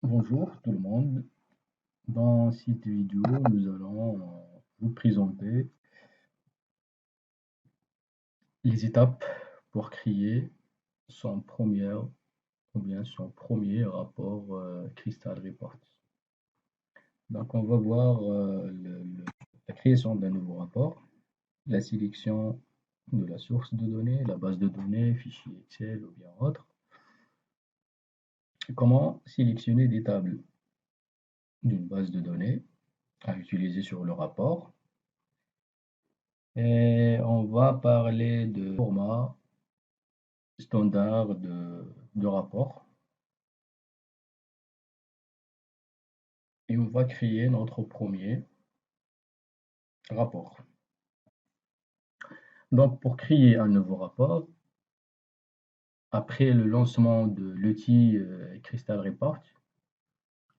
Bonjour tout le monde. Dans cette vidéo, nous allons vous présenter les étapes pour créer son premier son premier rapport Crystal Report. Donc, on va voir la création d'un nouveau rapport, la sélection de la source de données, la base de données, fichier Excel ou bien autre. Comment sélectionner des tables d'une base de données à utiliser sur le rapport. Et on va parler de format standard de rapport. Et on va créer notre premier rapport. Donc, pour créer un nouveau rapport, après le lancement de l'outil Crystal Report,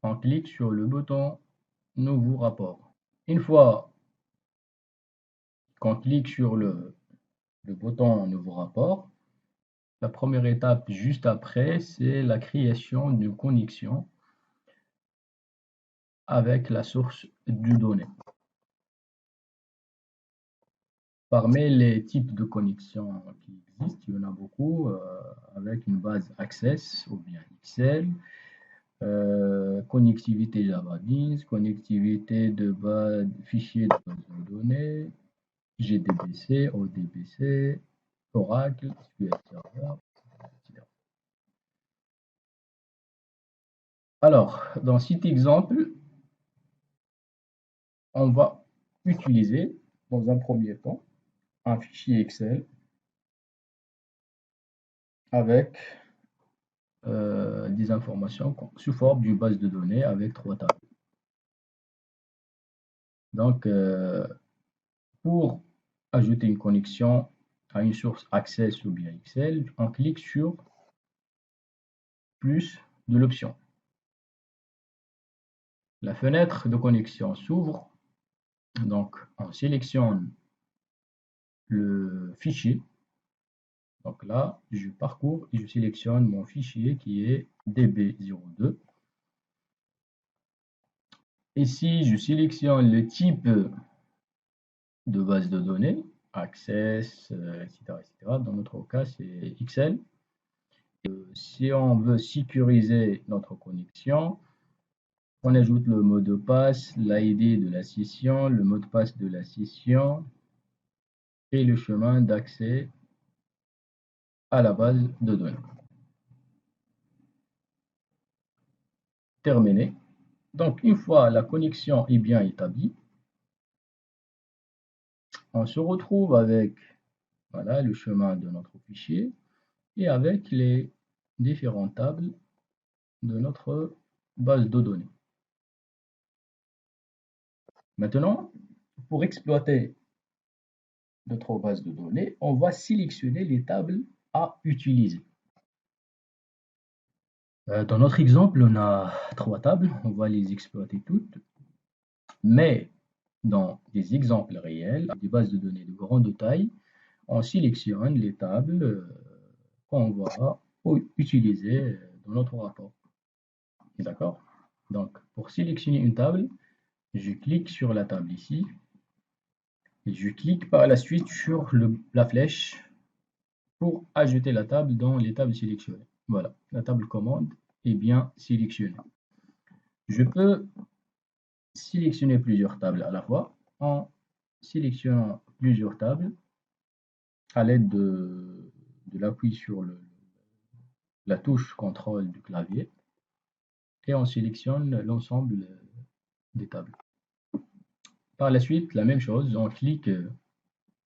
on clique sur le bouton Nouveau rapport. Une fois qu'on clique sur le bouton Nouveau rapport, la première étape juste après, c'est la création d'une connexion avec la source de données. Parmi les types de connexions qui existent, il y en a beaucoup avec une base Access ou bien Excel, connectivité Java Beans, connectivité de base fichiers de base de données, GDBC, ODBC, Oracle, SQL Server, etc. Alors, dans cet exemple, on va utiliser dans un premier temps un fichier Excel avec des informations sous forme d'une base de données avec 3 tables. Donc, pour ajouter une connexion à une source Access ou bien Excel, on clique sur plus de l'option. La fenêtre de connexion s'ouvre, donc on sélectionne le fichier. Donc là, je parcours et je sélectionne mon fichier qui est DB02. Ici, je sélectionne le type de base de données, Access, etc., etc. Dans notre cas, c'est Excel. Si on veut sécuriser notre connexion, on ajoute le mot de passe, l'ID de la session, le mot de passe de la session et le chemin d'accès à la base de données. Terminé. Donc, une fois la connexion est bien établie, on se retrouve avec voilà, le chemin de notre fichier et avec les différentes tables de notre base de données. Maintenant, pour exploiter notre base de données, on va sélectionner les tables à utiliser. Dans notre exemple, on a 3 tables, on va les exploiter toutes, mais dans des exemples réels, des bases de données de grande taille, on sélectionne les tables qu'on va utiliser dans notre rapport. D'accord? Donc, pour sélectionner une table, je clique sur la table ici, et je clique par la suite sur la flèche pour ajouter la table dans les tables sélectionnées. Voilà, la table commande est bien sélectionnée. Je peux sélectionner plusieurs tables à la fois en sélectionnant plusieurs tables à l'aide de l'appui sur la touche contrôle du clavier et on sélectionne l'ensemble des tables. Par la suite, la même chose, on clique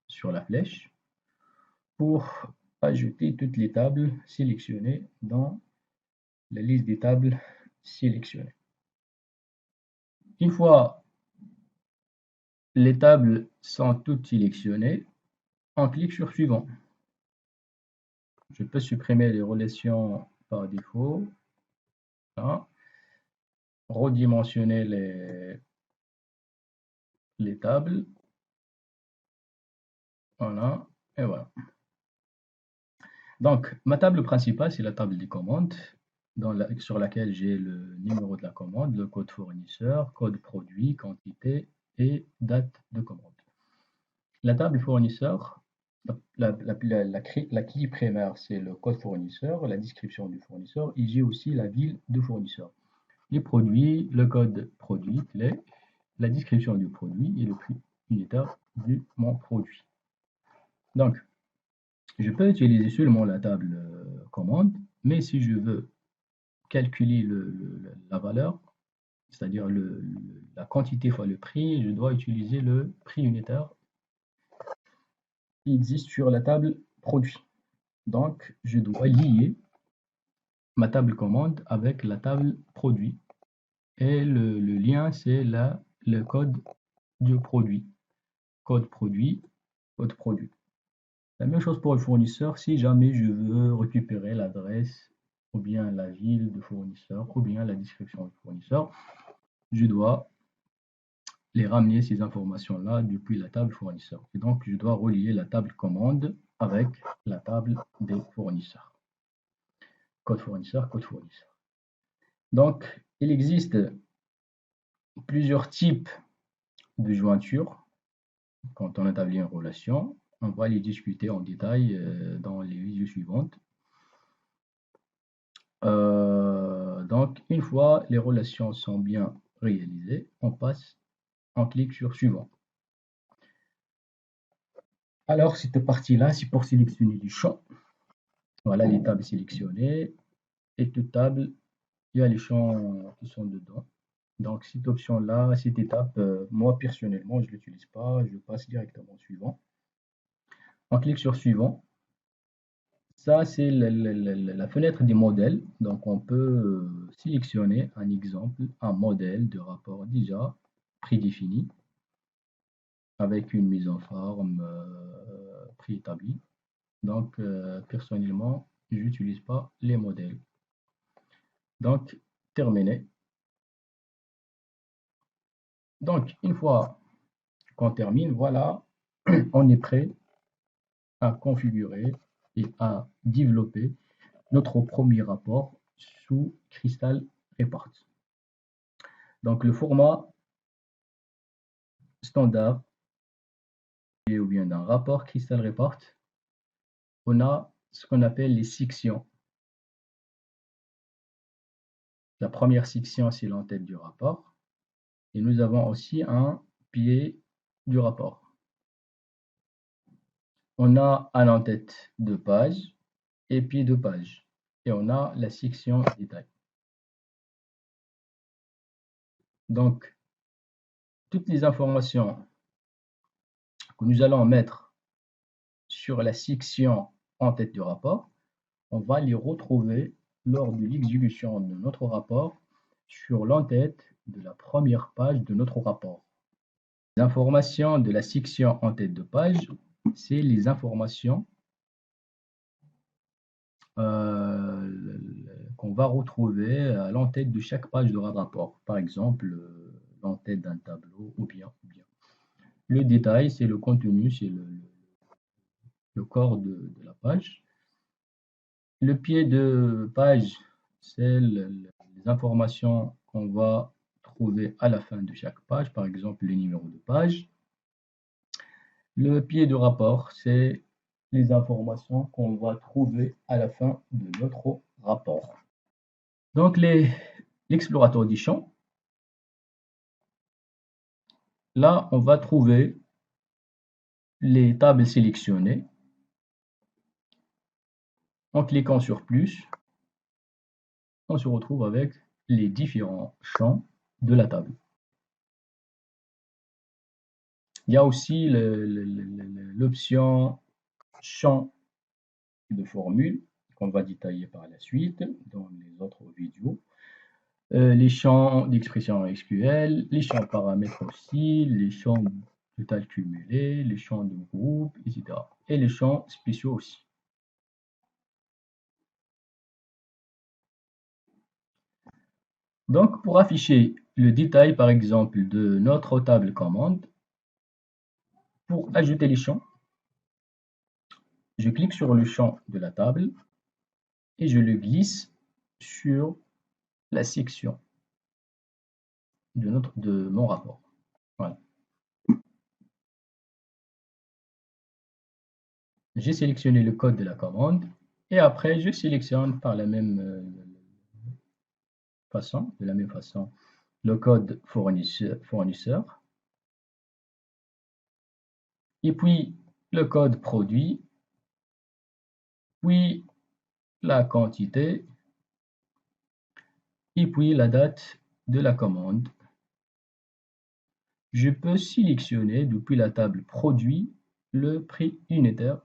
sur la flèche pour ajouter toutes les tables sélectionnées dans la liste des tables sélectionnées. Une fois les tables sont toutes sélectionnées, on clique sur suivant. Je peux supprimer les relations par défaut, hein, redimensionner les tables, voilà, et voilà. Donc, ma table principale, c'est la table des commandes. sur laquelle j'ai le numéro de la commande, le code fournisseur, code produit, quantité et date de commande. La table fournisseur, la clé primaire, c'est le code fournisseur, la description du fournisseur, et j'ai aussi la ville de fournisseur. Les produits, le code produit, la description du produit et le prix unitaire de mon produit. Donc, je peux utiliser seulement la table commande, mais si je veux calculer la valeur, c'est-à-dire la quantité fois le prix, je dois utiliser le prix unitaire qui existe sur la table produit. Donc, je dois lier ma table commande avec la table produit. Et le lien, c'est le code du produit. Code produit, code produit. La même chose pour le fournisseur, si jamais je veux récupérer l'adresse ou bien la ville de fournisseur ou bien la description du fournisseur, je dois les ramener ces informations-là depuis la table fournisseur. Et donc, je dois relier la table commande avec la table des fournisseurs. Code fournisseur, code fournisseur. Donc, il existe plusieurs types de jointures quand on établit une relation. On va les discuter en détail dans les vidéos suivantes. Donc, une fois les relations sont bien réalisées, on clique sur suivant. Alors, cette partie-là, c'est pour sélectionner du champ. Voilà les tables sélectionnées. Et toute table, il y a les champs qui sont dedans. Donc, cette option-là, cette étape, moi personnellement, je ne l'utilise pas. Je passe directement au suivant. On clique sur suivant. Ça, c'est la fenêtre des modèles. Donc, on peut sélectionner un exemple, un modèle de rapport déjà prédéfini avec une mise en forme préétablie. Donc, personnellement, je n'utilise pas les modèles. Donc, terminé. Donc, une fois qu'on termine, voilà, on est prêt à configurer et à développer notre premier rapport sous Crystal Report. Donc, le format standard ou bien d'un rapport Crystal Report, on a ce qu'on appelle les sections. La première section, c'est l'entête du rapport. Et nous avons aussi un pied du rapport. On a un en-tête de page et pied de page. Et on a la section détail. Donc, toutes les informations que nous allons mettre sur la section en-tête du rapport, on va les retrouver lors de l'exécution de notre rapport sur l'en-tête de la première page de notre rapport. Les informations de la section en-tête de page, c'est les informations qu'on va retrouver à l'en-tête de chaque page de rapport. Par exemple, l'en-tête d'un tableau ou bien. Le détail, c'est le contenu, c'est le corps de la page. Le pied de page, c'est les informations qu'on va trouver à la fin de chaque page, par exemple les numéros de page. Le pied de rapport, c'est les informations qu'on va trouver à la fin de notre rapport. Donc, l'explorateur des champs, là, on va trouver les tables sélectionnées. En cliquant sur plus, on se retrouve avec les différents champs de la table. Il y a aussi l'option champ de formule qu'on va détailler par la suite dans les autres vidéos. Les champs d'expression SQL, les champs paramètres aussi, les champs total cumulé, les champs de groupe, etc. Et les champs spéciaux aussi. Donc, pour afficher le détail, par exemple, de notre table commande, pour ajouter les champs, je clique sur le champ de la table et je le glisse sur la section de mon rapport. Voilà. J'ai sélectionné le code de la commande et après je sélectionne par la même façon, le code fournisseur et puis le code produit, puis la quantité et puis la date de la commande. Je peux sélectionner depuis la table produit le prix unitaire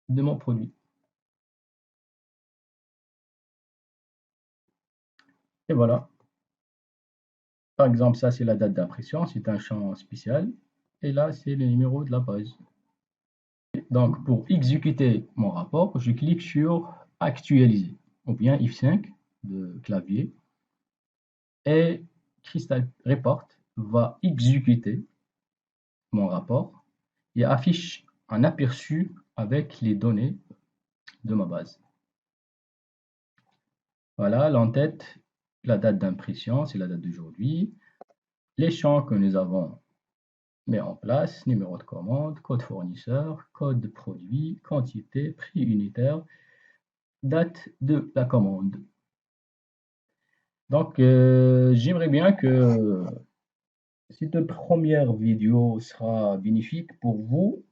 de mon produit. Et voilà. Par exemple, ça c'est la date d'impression, c'est un champ spécial. Et là, c'est le numéro de la page. Donc, pour exécuter mon rapport, je clique sur Actualiser, ou bien F5 de clavier, et Crystal Report va exécuter mon rapport et affiche un aperçu avec les données de ma base. Voilà, l'entête, la date d'impression, c'est la date d'aujourd'hui, les champs que nous avons mis en place, numéro de commande, code fournisseur, code de produit, quantité, prix unitaire, date de la commande. Donc, j'aimerais bien que cette première vidéo sera bénéfique pour vous.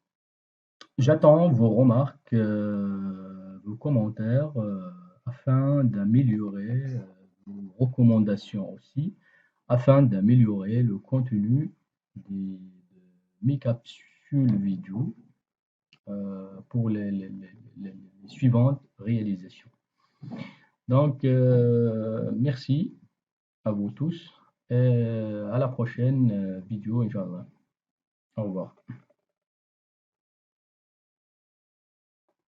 J'attends vos remarques, vos commentaires afin d'améliorer, vos recommandations aussi, afin d'améliorer le contenu de mes capsules vidéo pour les suivantes réalisations. Donc, merci à vous tous et à la prochaine vidéo, Inch'Allah. Au revoir.